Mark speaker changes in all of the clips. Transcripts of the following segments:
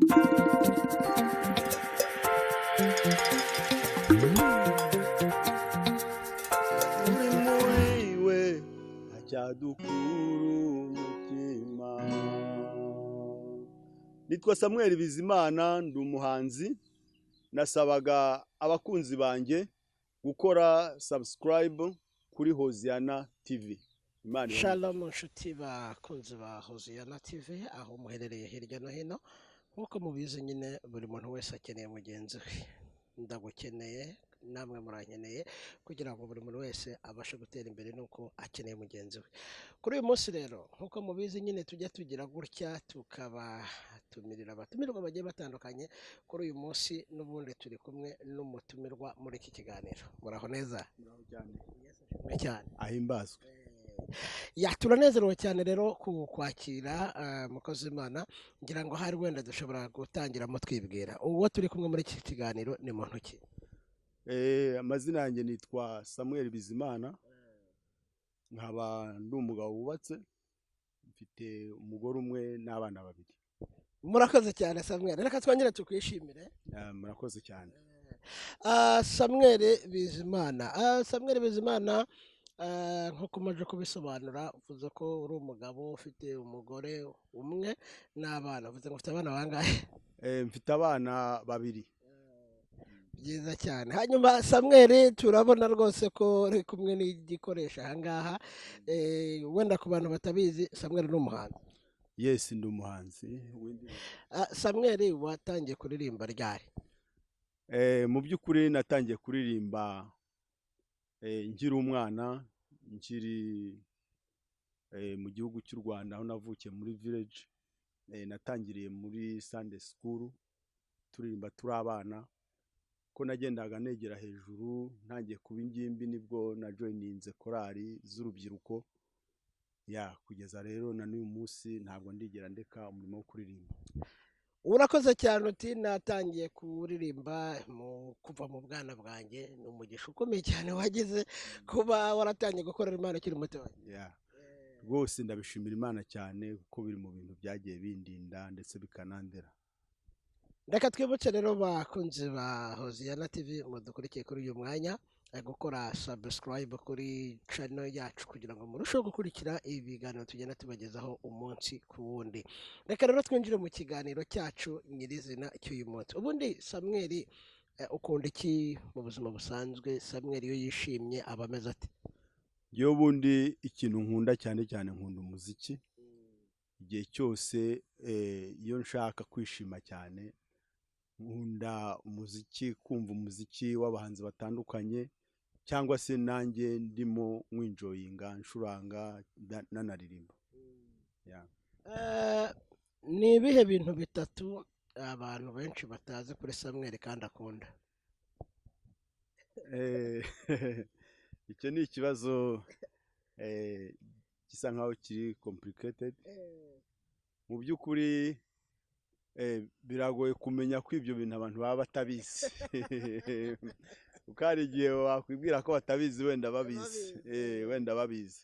Speaker 1: uri muriwe acyadukura umutima. Nitwa Samuel Bizimana, ndi umuhanzi. Nasabaga abakunzi banjye gukora subscribe kuri Hoziyana TV. Imana
Speaker 2: Shalom nshuti bakunzi ba Hoziyana TV aho muherereye hirya no hino. Nkuko mubizi nyine buri muntu wese akeneye mugenzi we. Ndagukeneye namwe murankeneye kugira ngo buri muntu wese abashe gutera imbere nuko akeneye mugenzi we. Kuri uyu munsi rero nkuko mubizi nyine tujya tugira gutya tukabatumirira abatumirwa bagiye batandukanye. Kuri uyu munsi n'ubundi turi kumwe n'umutumirwa muri iki kiganiro. Muraho neza?
Speaker 1: Muraho cyane.
Speaker 2: Cyane.
Speaker 1: Ahimbazwe.
Speaker 2: Turanezerewe cyane rero kwakira mukozi Imana. Ngira ngo hari wenda dushobora gutangiramo twibwira uwo turi kumwe muri iki kiganiro ni muntu ki?
Speaker 1: Amazina yanjye nitwa Samuel Bizimana, nkaba ndi umugabo wubatse, mfite umugore umwe n'abana babiri.
Speaker 2: Murakoze cyane Samuel, reka twongere tukwishimire.
Speaker 1: Murakoze cyane.
Speaker 2: Samuel Bizimana, Samuel Bizimana, nkuko umaze kubisobanura uvuze ko uri umugabo ufite umugore umwe n'abana. Uvuze ngo ufite abana bangahe?
Speaker 1: Mfite abana babiri.
Speaker 2: Byiza cyane. Hanyuma Samuel, turabona rwose ko uri kumwe n'igikoresho aha ngaha. Wenda ku bantu batabizi, Samuel ni umuhanzi.
Speaker 1: Yes, ndi umuhanzi.
Speaker 2: Samuel, watangiye kuririmba ryari?
Speaker 1: Mu by'ukuri natangiye kuririmba nkiri umwana, nkiri mu gihugu cy'u Rwanda aho navukiye muri village. Natangiriye muri Sunday school turirimba turi abana, ko nagendaga negera hejuru ntangiye kuba ingimbi nibwo na joininze korali z'urubyiruko. Kugeza rero na n'uyu munsi ntabwo ndigera ndeka umurimo wo kuririmba.
Speaker 2: Urakoze cyane. Uti natangiye kuririmba kuva mu bwana bwanjye. Ni umugisha ukomeye cyane wagize kuba waratangiye gukorera Imana ukiri muto.
Speaker 1: Rwose ndabishimira Imana cyane kuko biri mu bintu byagiye bindinda ndetse bikanandera.
Speaker 2: Reka twibutse rero bakunzi ba Hoziyana TV mudukurikiye kuri uyu mwanya gukora subscribe kuri channel yacu kugira ngo murusheho gukurikira ibiganiro tugenda tubagezaho umunsi ku wundi. Reka rero twinjire mu kiganiro cyacu nyirizina cy'uyu munsi. Ubundi Samuel, ukunda iki mu buzima busanzwe? Samuel iyo yishimye aba ameze ate?
Speaker 1: Yo bundi ikintu nkunda cyane cyane nkunda umuziki. Igihe cyose iyo nshaka kwishima cyane nkunda umuziki, kumva umuziki w'abahanzi batandukanye, cyangwa se nanjye ndimo mwinjoyinga ncuranga nanaririmba.
Speaker 2: Ni ibihe bintu bitatu abantu benshi batazi kuri Samuel kandi akunda?
Speaker 1: Icyo ni ikibazo gisa nkaho kiri complicated. Mu by'ukuri biragoye kumenya ko ibyo bintu abantu baba batabizi. Kuko hari igihe wakwibwira ko batabizi wenda babizi.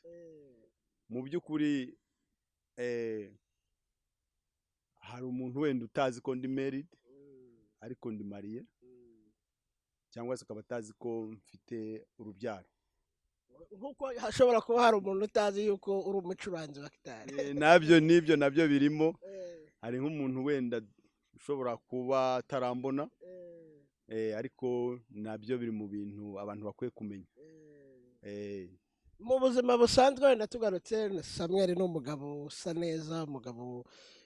Speaker 1: Mu by'ukuri hari umuntu wenda utazi ko ndi married ariko ndi mariye, cyangwa se akaba atazi ko mfite urubyaro.
Speaker 2: Nkuko hashobora kuba hari umuntu utazi yuko uri umucuranzi wa gitari.
Speaker 1: Nibyo nabyo birimo. Hari nk'umuntu wenda ushobora kuba atarambona, ariko nabyo biri mu bintu abantu bakwiye kumenya.
Speaker 2: Mu buzima busanzwe wenda tugarutse, Samuel ni umugabo usa neza, umugabo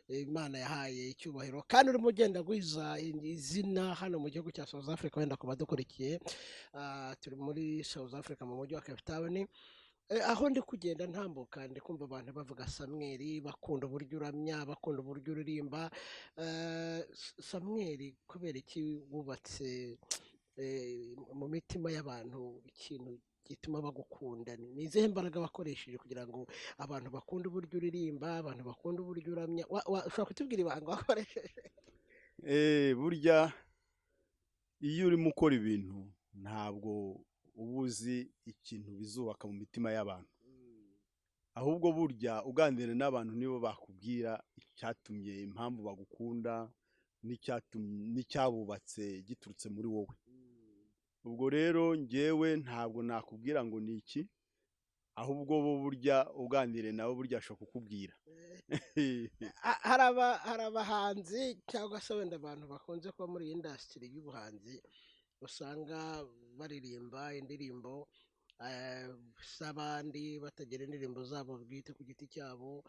Speaker 2: Imana yahaye icyubahiro kandi urimo ugenda gwiza izina hano mu gihugu cya South Africa. Wenda kuba dukurikiye, turi muri South Africa mu mujyi wa Cape Town. Aho ndi kugenda ntambuka ndi kumva abantu bavuga Samuel, bakunda uburyo uramya, bakunda uburyo uririmba. Samuel, kubera iki wubatse mu mitima y'abantu ikintu gituma bagukunda? Ni izihe mbaraga bakoresheje kugira ngo abantu bakunda uburyo uririmba, abantu bakunda uburyo uramya? Ushobora kutubwira ibanga wakoresheje?
Speaker 1: Burya iyo urimo ukora ibintu ntabwo ubuzi ikintu bizubaka mu mitima y'abantu, ahubwo burya uganira n'abantu nibo bakubwira icyatumye impamvu bagukunda, n'icyabubatse giturutse muri wowe. Ubwo rero njyewe ntabwo nakubwira ngo ni iki, ahubwo bo burya uganire nabo burya ashobora kukubwira.
Speaker 2: hari abahanzi cyangwa se wenda abantu bakunze kuba muri iyi indasitiri y'ubuhanzi usanga baririmba indirimbo z'abandi batagira indirimbo zabo bwite ku giti cyabo,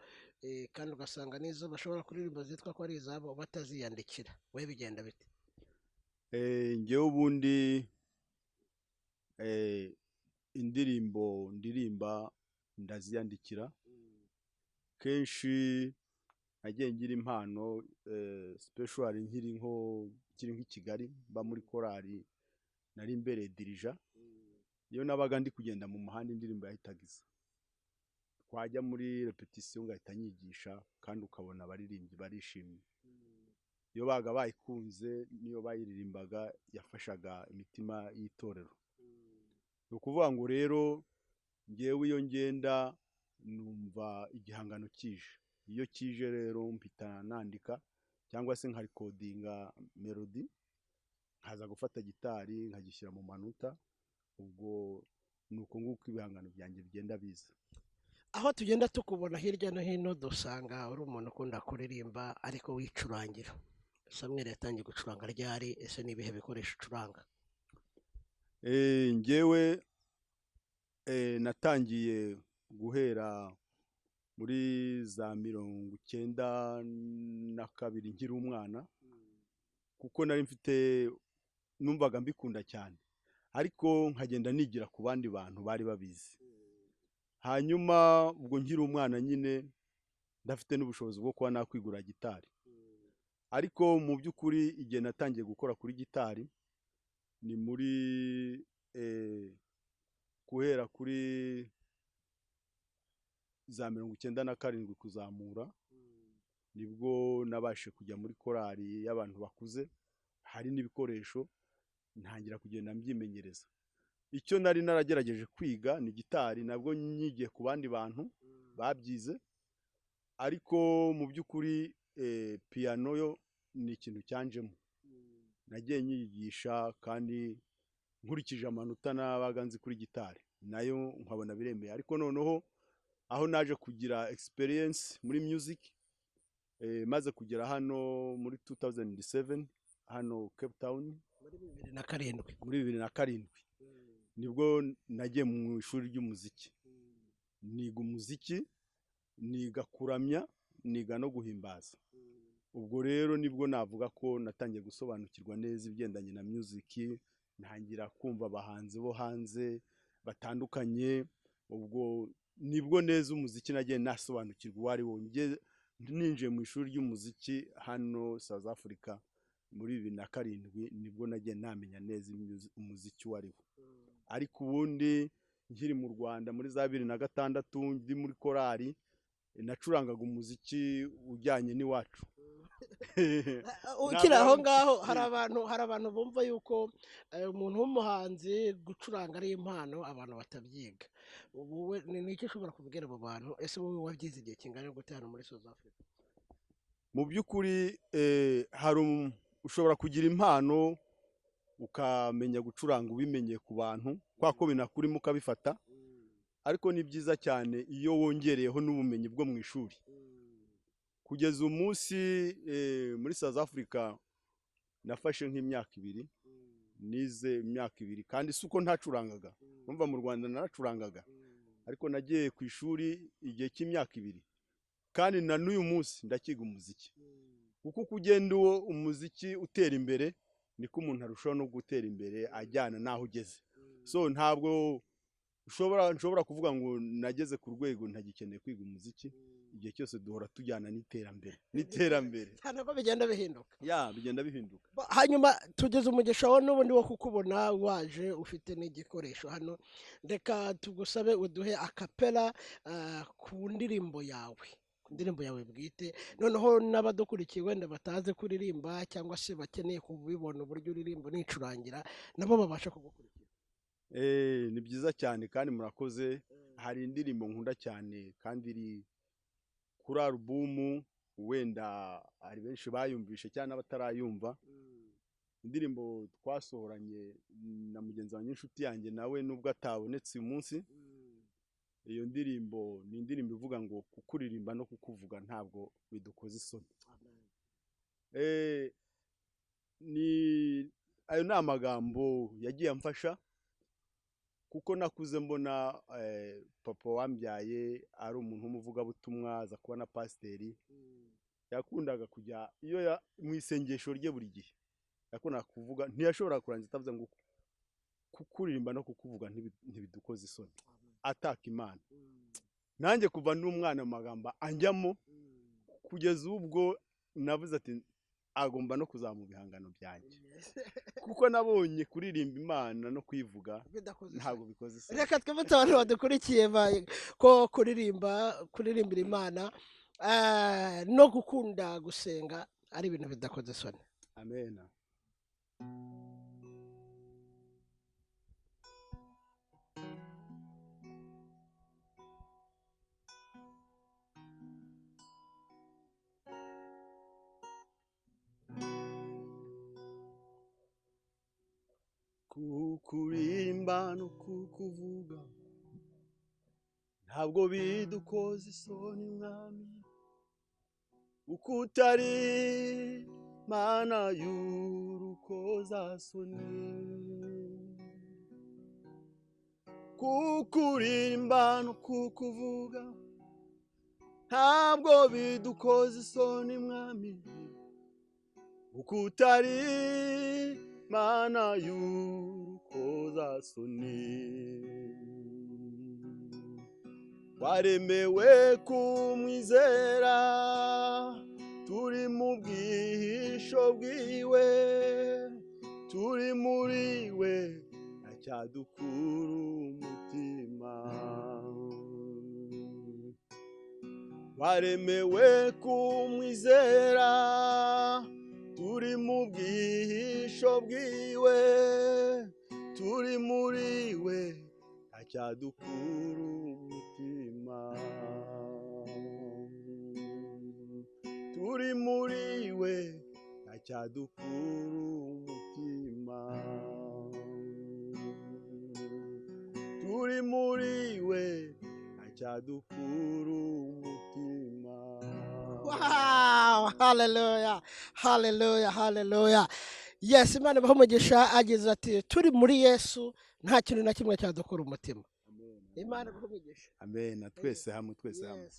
Speaker 2: kandi ugasanga n'izo bashobora kuririmba zitwa ko ari izabo bataziyandikira. We bigenda bite?
Speaker 1: Njyewe ubundi indirimbo ndirimba ndaziyandikira. Kenshi nagiye ngira impano special nkiri nk'i Kigali mba muri korali nari imbere dirija. Iyo nabaga ndi kugenda mu muhanda indirimbo yahitaga iza, twajya muri repetition ngahita nyigisha kandi ukabona abaririmbyi barishimye. Iyo baga bayikunze niyo bayiririmbaga yafashaga imitima y'itorero. Ni ukuvuga ngo rero njyewe iyo ngenda numva igihangano kije, iyo kije rero mpita nandika cyangwa se nka recordinga melody, nkaza gufata gitari nkagishyira mu manota. Ubwo nuko nguko ibihangano byanjye bigenda biza.
Speaker 2: Aho tugenda tukubona hirya no hino dusanga uri umuntu ukunda kuririmba ariko wicurangira. Samuel yatangiye gucuranga ryari? Ese ni ibihe bikoresho ucuranga?
Speaker 1: Njyewe natangiye guhera muri za 92 nkiri umwana, kuko nari mfite numvaga mbikunda cyane, ariko nkagenda nigira ku bandi bantu bari babizi. Hanyuma ubwo nkiri umwana nyine ndafite n'ubushobozi bwo kuba nakwigura gitari, ariko mu by'ukuri igihe natangiye gukora kuri gitari ni muri guhera kuri za 97 kuzamura, nibwo nabashe kujya muri korali y'abantu bakuze, hari n'ibikoresho ntangira kugenda mbyimenyereza. Icyo nari naragerageje kwiga ni gitari, nabwo nyigiye ku bandi bantu babyize, ariko mu by'ukuri piano yo ni ikintu cyanjemo. Nagiye nyigisha kandi nkurikije amanota nabaga nzi kuri gitari, nayo nkabona biremeye. Ariko noneho aho naje kugira experience muri music, maze kugera hano muri 2007 hano Cape Town muri 2007, nibwo nagiye mu ishuri ry'umuziki, niga umuziki, niga kuramya, niga no guhimbaza. Ubwo rero nibwo navuga ko natangiye gusobanukirwa neza ibigendanye na music, ntangira kumva abahanzi bo hanze batandukanye. Ubwo nibwo neza umuziki nagiye nasobanukirwa uwo ari wo. Ninjiye mu ishuri ry'umuziki hano South Africa muri 2007, nibwo nagiye namenya neza umuziki uwo ari wo. Ariko ubundi nkiri mu Rwanda muri za 2006 ndi muri korali, nacurangaga umuziki ujyanye n'iwacu.
Speaker 2: Ukiri aho ngaho hari abantu bumva yuko umuntu w'umuhanzi gucuranga ari impano, abantu batabyiga. Wowe ni iki ushobora kubwira abo bantu? Ese wowe wabyize igihe kingana gute hano muri South Africa?
Speaker 1: Mu by'ukuri ushobora kugira impano ukamenya gucuranga ubimenye ku bantu, kwa ko binakurimo ukabifata, ariko ni byiza cyane iyo wongereyeho n'ubumenyi bwo mu ishuri. Kugeza umunsi muri South Africa nafashe nk'imyaka 2, nize imyaka 2, kandi suko ntacurangaga. Numva mu Rwanda naracurangaga, ariko nagiye ku ishuri igihe cy'imyaka 2, kandi na n'uyu munsi ndakiga umuziki. Kuko kugenda umuziki utera imbere niko umuntu arushaho no gutera imbere ajyana naho ugeze. So ntabwo nshobora kuvuga ngo nageze ku rwego ntagikeneye kwiga umuziki. Igihe cyose duhora tujyana n'iterambere
Speaker 2: cyane ko bigenda bihinduka.
Speaker 1: Bigenda bihinduka.
Speaker 2: Hanyuma tugeze umugisha wa n'ubundi wo kukubona waje ufite n'igikoresho hano. Reka tugusabe uduhe akapela ku ndirimbo yawe, bwite, noneho n'abadukurikiye wenda bataze kuririmba cyangwa se bakeneye kubibona uburyo uririmba nicurangira, nabo babasha kugukurikira.
Speaker 1: Ni byiza cyane kandi murakoze. Hari indirimbo nkunda cyane kandi iri kuri album wenda hari benshi bayumvishe cyane abatarayumva. Indirimbo twasohoranye na mugenzi wanjye inshuti yanjye nawe nubwo atabonetse uyu munsi. Iyo ndirimbo ni indirimbo ivuga ngo kukuririmba no kukuvuga ntabwo bidukoze isoni. Ayo ni amagambo yagiye amfasha kuko nakuze mbona papa wambyaye ari umuntu w'umuvugabutumwa, aza kuba na pasiteri. Yakundaga kujya iyo mu isengesho rye buri gihe yakundaga kuvuga, ntiyashobora kurangiza atavuze ngo kukuririmba no kukuvuga ntibidukoze isoni, ataka Imana. Nanjye kuva n'umwana mu magambo anjyamo kugeza ubwo navuze ati agomba no kuzamuka ibihangano byanjye, kuko nabonye kuririmba Imana no kwivuga ntabwo bikoze isoni.
Speaker 2: Reka twibutse abantu badukurikiye ko kuririmbira Imana no gukunda gusenga ari ibintu bidakoze isoni.
Speaker 1: Amen. Kukurimba no kukuvuga ntabwo bidukoze isoni mwami, uko utari Mana y'urukozasoni. Kukurimba no kukuvuga ntabwo bidukoze isoni mwami, uko utari Mana y'urukozasoni. Waremewe kumwizera, turi mu bwihisho bwiwe, turi muri we acyadukura umutima. Waremewe kumwizera, turi mu bwihisho bwiwe, turi muri we acyadukura umutima. Turi muri we acyadukura umutima. Turi muri we acyadukura umutima.
Speaker 2: Wow, hallelujah, hallelujah, hallelujah. Yes, Imana ibahe umugisha. Agize ati turi muri Yesu nta kintu na kimwe cyadukura umutima. Imana ibahe umugisha.
Speaker 1: Amen. Twese hamwe, twese hamwe.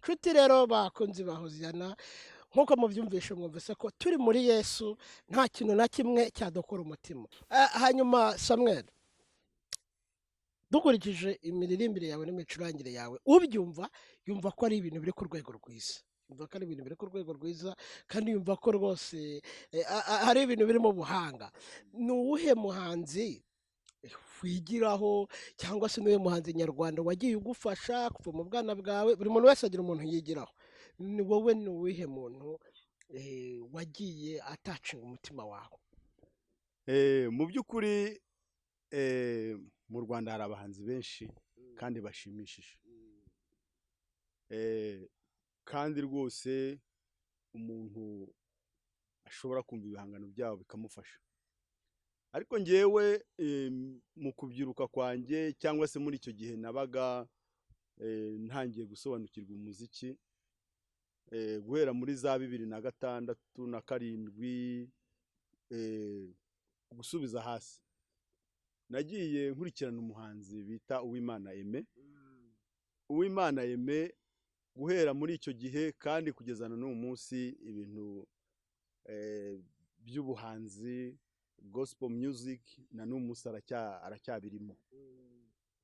Speaker 2: Nshuti rero bakunzi ba Hoziyana, nkuko mubyumvishe mwumvise ko turi muri Yesu nta kintu na kimwe cyadukura umutima. Hanyuma Samuel, dukurikije imiririmbire yawe n'imicurangire yawe, ubyumva yumva ko ari ibintu biri ku rwego rwiza, yumva ko ari ibintu biri ku rwego rwiza, kandi yumva ko rwose hari ibintu biri mu buhanga. Ni uwuhe muhanzi wigiraho, cyangwa se niwe muhanzi nyarwanda wagiye ugufasha kuva mu bwana bwawe? Buri muntu wese agira umuntu yigiraho. Ni wowe ni uwuhe muntu wagiye atacinga umutima wawe?
Speaker 1: Mu by'ukuri mu Rwanda hari abahanzi benshi kandi bashimishije, kandi rwose umuntu ashobora kumva ibihangano byabo bikamufasha. Ariko ngewe mu kubyiruka kwanjye cyangwa se muri icyo gihe nabaga ntangiye gusobanukirwa umuziki, guhera muri za 2006 na 2007, gusubiza hasi nagiye nkurikirana umuhanzi bita Uwimana Aime. Uwimana Aime guhera muri icyo gihe kandi kugezana n'uyu munsi ibintu by'ubuhanzi, gospel music, na n'uyu munsi aracyabirimo.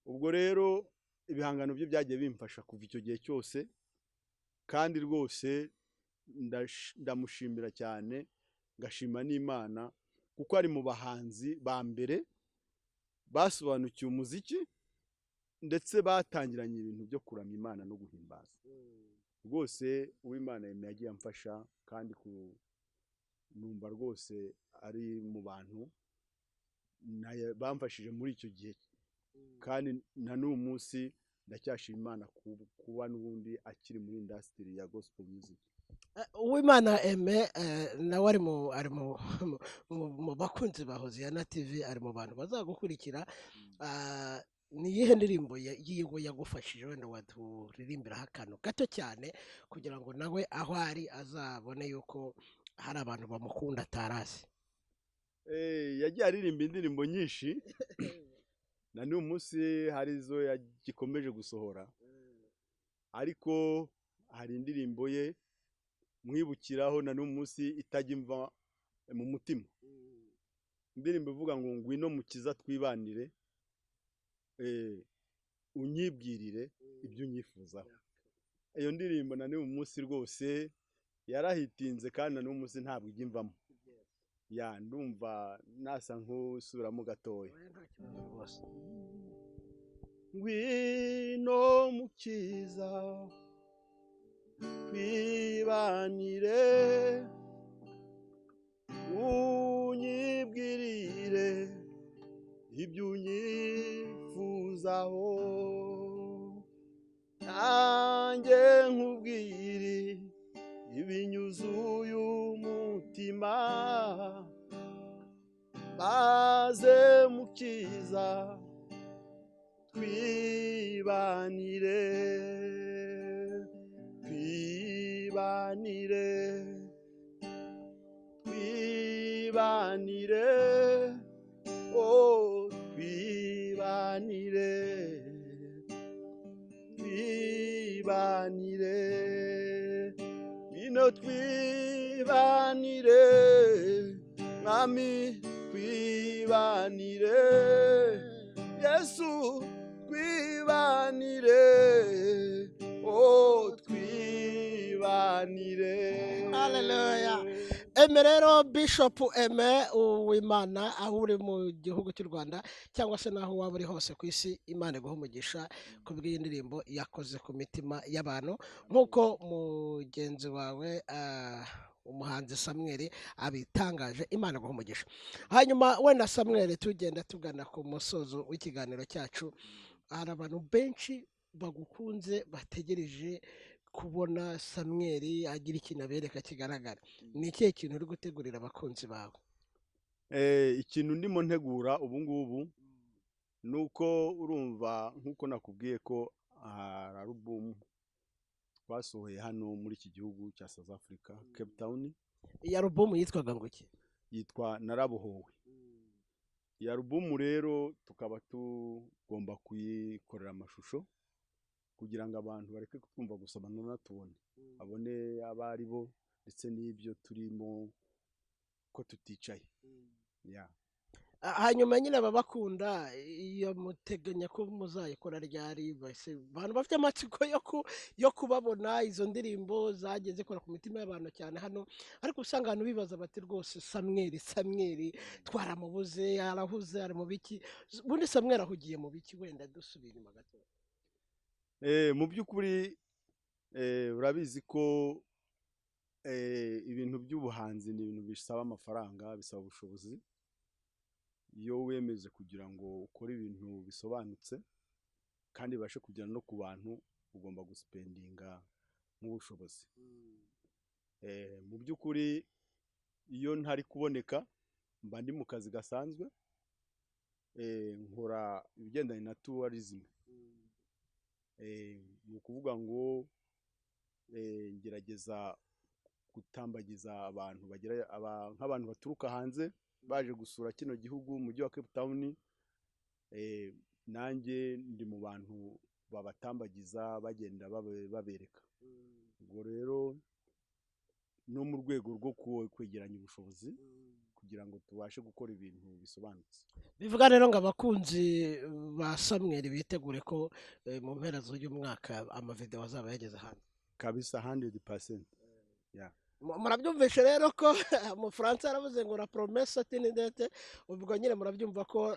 Speaker 1: Ubwo rero ibihangano bye byagiye bimfasha kuva icyo gihe cyose, kandi rwose ndamushimira cyane, ngashima n'Imana kuko ari mu bahanzi ba mbere basobanukiye umuziki ndetse batangiranye ibintu byo kuramya Imana no guhimbaza. Rwose Uwimana Aime yagiye amfasha, kandi numva rwose ari mu bantu bamfashije muri icyo gihe, kandi na n'uyu munsi ndacyashima Imana kuba n'ubundi akiri muri industry ya gospel music.
Speaker 2: Uwimana Aime nawe ari mu bakunzi ba Hoziyana TV, ari mu bantu bazagukurikira. Ni iyihe ndirimbo yiwe yagufashije wenda waturirimbiraho akantu gato cyane kugira ngo nawe aho ari azabone yuko hari abantu bamukunda atarazi?
Speaker 1: yagiye aririmba indirimbo nyinshi na n'uyu munsi hari izo gikomeje gusohora, ariko hari indirimbo ye mwibukiraho na n'uyu munsi itajya imva mu mutima, indirimbo ivuga ngo ngwino mukiza twibanire, unyibwirire ibyo unyifuzaho. Iyo ndirimbo na n'uyu munsi rwose yarahitinze kandi na n'uyu munsi ntabwo ijya imvamo. Ndumva nasa nk'usubiramo gatoya. Ngwino mukiza twibanire, unyibwirire ibyo unyifuzaho, nanjye nkubwire ibinyuzuye umutima, maze mukiza twibanire, twibanire, twibanire, oh twibanire, twibanire, ino twibanire, mwami twibanire, Yesu twibanire, oh twibanire.
Speaker 2: Haleluya. Aime rero Bishop Aime Uwimana, aho uri mu gihugu cy'u Rwanda cyangwa se naho waba uri hose ku isi, Imana iguha umugisha ku bw'iyi ndirimbo yakoze ku mitima y'abantu, nk'uko mugenzi wawe umuhanzi Samuel abitangaje. Imana iguha umugisha. Hanyuma wenda Samuel, tugenda tugana ku musozo w'ikiganiro cyacu, hari abantu benshi bagukunze bategereje kubona Samuel agira ikintu abereka kigaragara. Ni ikihe kintu uri gutegurira abakunzi bawe?
Speaker 1: Ikintu ndimo ntegura ubu ngubu ni uko urumva nk'uko nakubwiye ko hari alubumu twasohoye hano muri iki gihugu cya South Africa, Cape Town.
Speaker 2: Iyi alubumu yitwaga ngo iki?
Speaker 1: Yitwa Narabohowe. Iyi alubumu rero tukaba tugomba kuyikorera amashusho kugira ngo abantu bareke kutwumva gusa banatubone, abone abari bo ndetse n'ibyo turimo ko tuticaye.
Speaker 2: Hanyuma nyine ababakunda, iyo muteganya ko muzayikora ryari? Abantu bafite amatsiko yo kubabona, izo ndirimbo zagiye zikora ku mitima y'abantu cyane hano, ariko usanga abantu bibaza bati rwose Samuel twaramubuze, arahuze, ari mu biki? Ubundi Samuel ahugiye mu biki? Wenda dusubira inyuma gato.
Speaker 1: Mu by'ukuri urabizi ko ibintu by'ubuhanzi ni ibintu bisaba amafaranga, bisaba ubushobozi. Iyo wemeje kugira ngo ukore ibintu bisobanutse kandi bashe kugera no ku bantu, ugomba guspendinga nk'ubushobozi. Mu by'ukuri iyo ntari kuboneka mba ndi mu kazi gasanzwe, nkora ibigendanye na tourism. Ni ukuvuga ngo ngerageza gutambagiza abantu nk'abantu baturuka hanze baje gusura kino gihugu, umujyi wa Cape Town. Nanjye ndi mu bantu babatambagiza bagenda babereka. Ubwo rero no mu rwego rwo kwegeranya ubushobozi kugira ngo tubashe gukora ibintu bisobanutse.
Speaker 2: Bivuga rero ngo abakunzi ba Samuel bitegure ko mu mpera z'uyu mwaka amavideo azaba yageze hano
Speaker 1: kabisa 100%.
Speaker 2: Murabyumvishe rero ko mu Faransa yaravuze ngo la promesse est une dette. Ubwo nyine murabyumva ko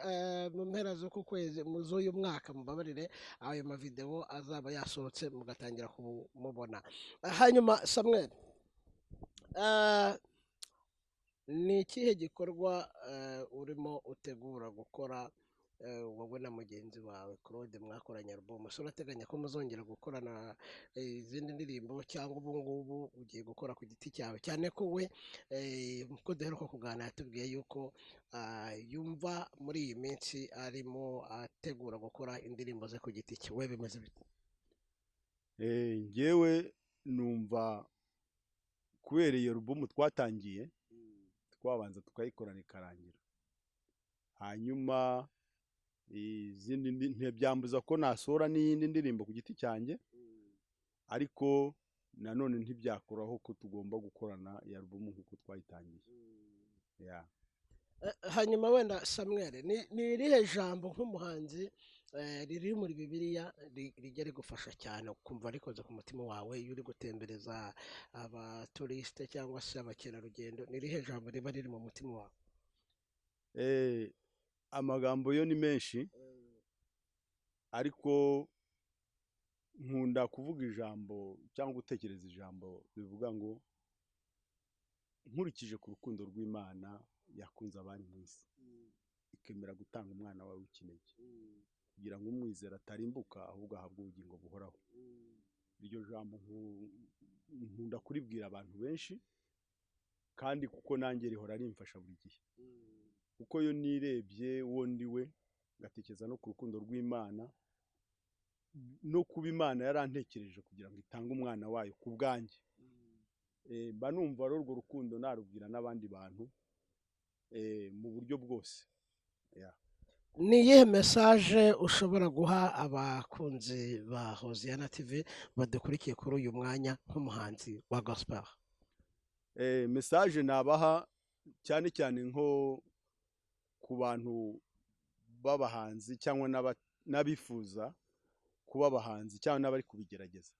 Speaker 2: mu mpera z'uku kwezi z'uyu mwaka, mubabarire, ayo mavideo azaba yasohotse mugatangira kumubona. Hanyuma Samuel, ni ikihe gikorwa urimo utegura gukora wowe na mugenzi wawe Claude mwakoranye album, so urateganya ko muzongera gukorana izindi ndirimbo cyangwa ubu ngubu ugiye gukora ku giti cyawe, cyane ko we uko duheruka kuganira yatubwiye yuko yumva muri iyi minsi arimo ategura gukora indirimbo ze ku giti cye, we bimeze bite?
Speaker 1: Njyewe numva kubera iyo album twatangiye twabanza tukayikorana ikarangira, hanyuma izindi ntibyambuza ko nasohora n'iyindi ndirimbo ku giti cyanjye, ariko nanone ntibyakuraho ko tugomba gukorana iyo album nk'uko twayitangiye.
Speaker 2: Hanyuma wenda Samuel, ni irihe jambo nk'umuhanzi riri muri Bibiliya rijya rigufasha cyane ukumva rikoze ku mutima wawe iyo uri gutembereza abaturisite cyangwa se abakerarugendo, ni irihe jambo riba riri mu mutima wawe?
Speaker 1: Amagambo yo ni menshi, ariko nkunda kuvuga ijambo cyangwa gutekereza ijambo bivuga ngo nkurikije ku rukundo rw'Imana yakunze abari mu isi ikemera gutanga umwana wawe w'ikinege kugira ngo umwizera atarimbuka ahubwo ahabwe ubugingo buhoraho. Iryo jambo nkunda kuribwira abantu benshi, kandi kuko nanjye rihora rimfasha buri gihe, kuko yo nirebye uwo ndi we ngatekereza no ku rukundo rw'Imana no kuba Imana yarantekereje kugira ngo itange umwana wayo ku bwanjye, mba numva urwo rukundo narubwira n'abandi bantu mu buryo bwose.
Speaker 2: Ni iyihe message ushobora guha abakunzi ba Hoziyana TV badukurikiye kuri uyu mwanya nk'umuhanzi wa gospel?
Speaker 1: Message nabaha cyane cyane nko ku bantu b'abahanzi cyangwa n'abifuza kuba abahanzi cyangwa n'abari kubigerageza,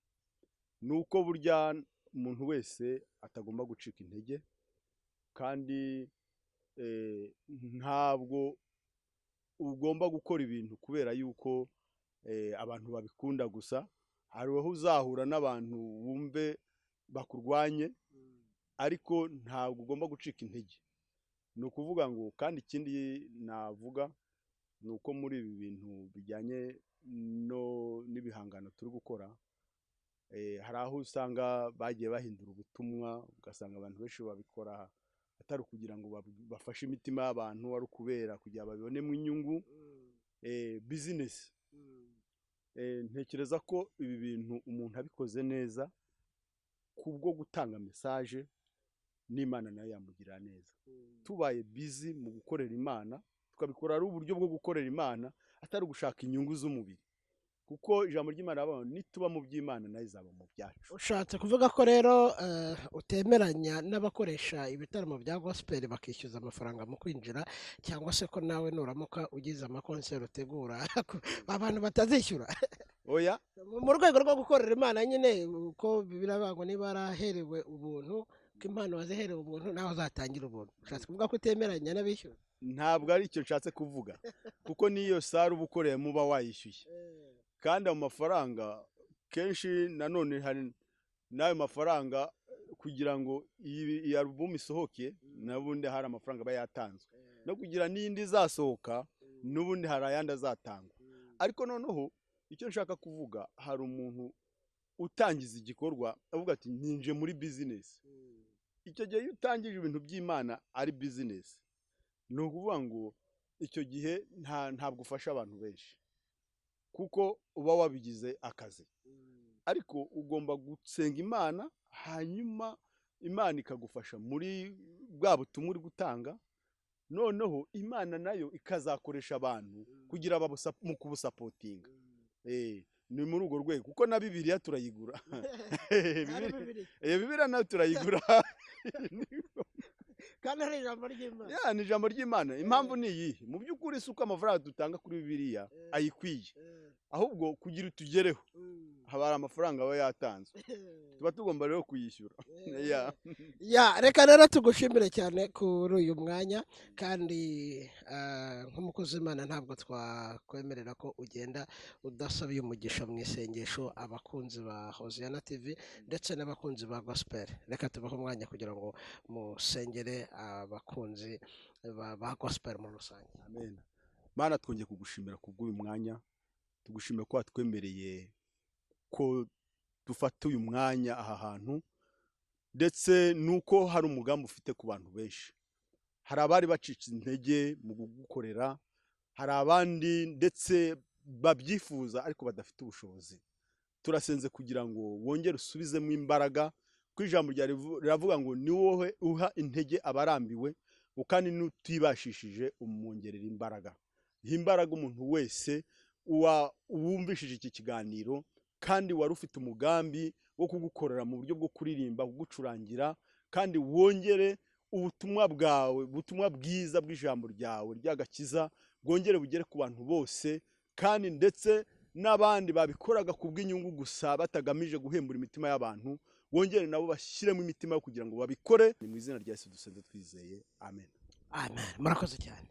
Speaker 1: nuko burya umuntu wese atagomba gucika intege, kandi ntabwo ugomba gukora ibintu kubera yuko abantu babikunda gusa. Hari aho uzahura n'abantu bumve bakurwanye, ariko ntabwo ugomba gucika intege. Ni ukuvuga ngo, kandi ikindi navuga ni uko muri ibi bintu bijyanye n'ibihangano turi gukora, hari aho usanga bagiye bahindura ubutumwa, ugasanga abantu benshi babikora atari kugira ngo bafashe imitima y'abantu, ari ukubera kugira babibonemo inyungu, business. Ntekereza ko ibi bintu umuntu abikoze neza kubwo gutanga message, n'Imana nayo yamugirira neza. Tubaye busy mu gukorera Imana, tukabikora ari uburyo bwo gukorera Imana atari gushaka inyungu z'umubiri, kuko ijambo ry'Imana abantu nituba mu by'Imana nayo izaba mu byacu.
Speaker 2: Ushatse kuvuga ko rero utemeranya n'abakoresha ibitaramo bya gospel bakishyuza amafaranga mu kwinjira, cyangwa se ko nawe nuramuka ugize amakonseri utegura abantu batazishyura?
Speaker 1: Oya,
Speaker 2: mu rwego rwo gukorera Imana nyine, uko birabagwa niba araherewe ubuntu, ko impano waziherewe ubuntu nawe uzatangira ubuntu. Ushatse kuvuga ko utemeranya n'abishyura?
Speaker 1: ntabwo ari icyo nshatse kuvuga, kuko niyo sare uba ukoreye muba wayishyuye, kandi ayo mafaranga kenshi nanone hari n'ayo mafaranga kugira ngo iyi album isohoke, n'ubundi hari amafaranga aba yatanzwe, no kugira n'indi izasohoka n'ubundi hari ayandi azatangwa. Ariko noneho icyo nshaka kuvuga, hari umuntu utangiza igikorwa avuga ati ninje muri business. Icyo gihe iyo utangije ibintu by'Imana ari business, ni ukuvuga ngo icyo gihe ntabwo ufasha abantu benshi, kuko uba wabigize akazi. Ariko ugomba gusenga Imana, hanyuma Imana ikagufasha muri bwa butumwa uri gutanga, noneho Imana nayo ikazakoresha abantu kugira mu kubusapotinga. Ni muri urwo rwego, kuko na Bibiliya turayigura. Bibiliya nayo turayigura.
Speaker 2: Kandi ari ijambo ry'Imana.
Speaker 1: Ni ijambo ry'Imana. Impamvu ni iyi, mu by'ukuri si uko amafaranga dutanga kuri Bibiliya ayikwiye, ahubwo kugira utugereho haba hari amafaranga aba yatanzwe, tuba tugomba rero kuyishyura.
Speaker 2: Reka rero tugushimire cyane kuri uyu mwanya, kandi nk'umukozi w'Imana ntabwo twakwemerera ko ugenda udasabiye umugisha mu isengesho abakunzi ba Hoziyana TV ndetse n'abakunzi ba gospel. Reka tubahe umwanya kugira ngo musengere abakunzi ba gospel muri rusange.
Speaker 1: Amen. Mana twongeye kugushimira kubw'uyu mwanya, tugushimira ko watwemereye ko dufata uyu mwanya aha hantu, ndetse nuko hari umugambi ufite ku bantu benshi. Hari abari bacitse intege mu gukorera, hari abandi ndetse babyifuza ariko badafite ubushobozi. Turasenze kugira ngo wongere usubizemo imbaraga, ko ijambo riravuga ngo ni wowe uha intege abarambiwe, kandi n'utibashishije umwongerera imbaraga. Ihe imbaraga umuntu wese wumvishije iki kiganiro, kandi wari ufite umugambi wo kugukorera mu buryo bwo kuririmba, kugucurangira, kandi wongere ubutumwa bwawe, ubutumwa bwiza bw'ijambo ryawe ry'agakiza bwongere bugere ku bantu bose, kandi ndetse n'abandi babikoraga kubw'inyungu gusa batagamije guhembura imitima y'abantu, wongere nabo bashyiremo imitima yo kugira ngo babikore. Ni mu izina rya Yesu dusenze twizeye, amen.
Speaker 2: Amen. Murakoze cyane.